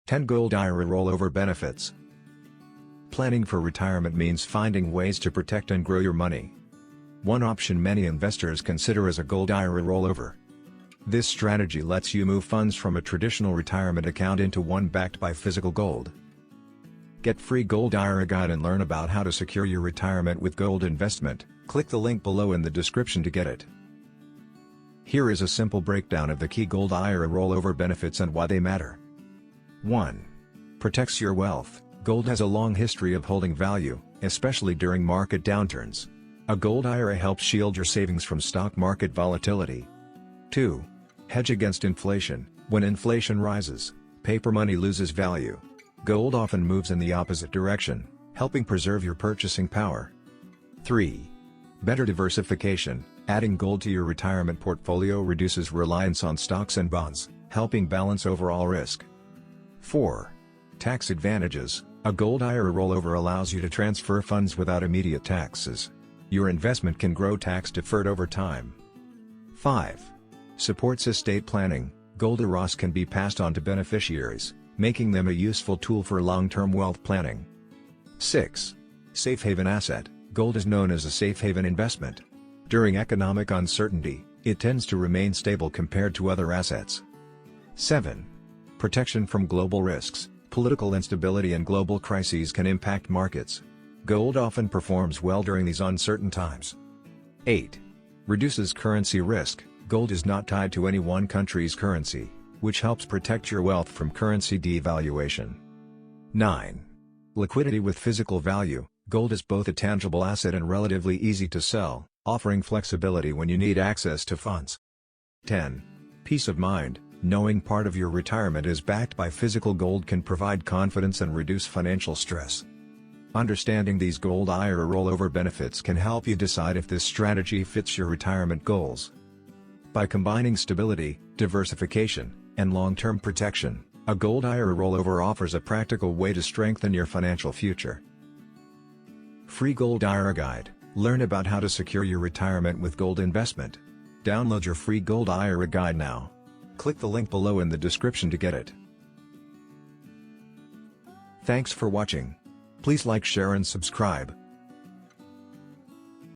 10 Gold IRA Rollover Benefits. Planning for retirement means finding ways to protect and grow your money. One option many investors consider is a Gold IRA rollover. This strategy lets you move funds from a traditional retirement account into one backed by physical gold. Get free Gold IRA guide and learn about how to secure your retirement with gold investment. Click the link below in the description to get it. Here is a simple breakdown of the key Gold IRA rollover benefits and why they matter. 1. Protects your wealth. Gold has a long history of holding value, especially during market downturns. A Gold IRA helps shield your savings from stock market volatility. 2. Hedge against inflation. When inflation rises, paper money loses value. Gold often moves in the opposite direction, helping preserve your purchasing power. 3. Better diversification. Adding gold to your retirement portfolio reduces reliance on stocks and bonds, helping balance overall risk. 4. Tax advantages. A Gold IRA rollover allows you to transfer funds without immediate taxes. Your investment can grow tax-deferred over time. 5. Supports estate planning. Gold IRAs can be passed on to beneficiaries, making them a useful tool for long-term wealth planning. 6. Safe haven asset. Gold is known as a safe haven investment. During economic uncertainty, it tends to remain stable compared to other assets. 7. Protection from global risks. Political instability and global crises can impact markets. Gold often performs well during these uncertain times. 8. Reduces currency risk. Gold is not tied to any one country's currency, which helps protect your wealth from currency devaluation. 9. Liquidity with physical value. Gold is both a tangible asset and relatively easy to sell, offering flexibility when you need access to funds. 10. Peace of mind. Knowing part of your retirement is backed by physical gold can provide confidence and reduce financial stress. Understanding these Gold IRA rollover benefits can help you decide if this strategy fits your retirement goals. By combining stability, diversification, and long-term protection, a Gold IRA rollover offers a practical way to strengthen your financial future. Free Gold IRA Guide. Learn about how to secure your retirement with gold investment. Download your free Gold IRA Guide now. Click the link below in the description to get it. Thanks for watching. Please like, share and subscribe.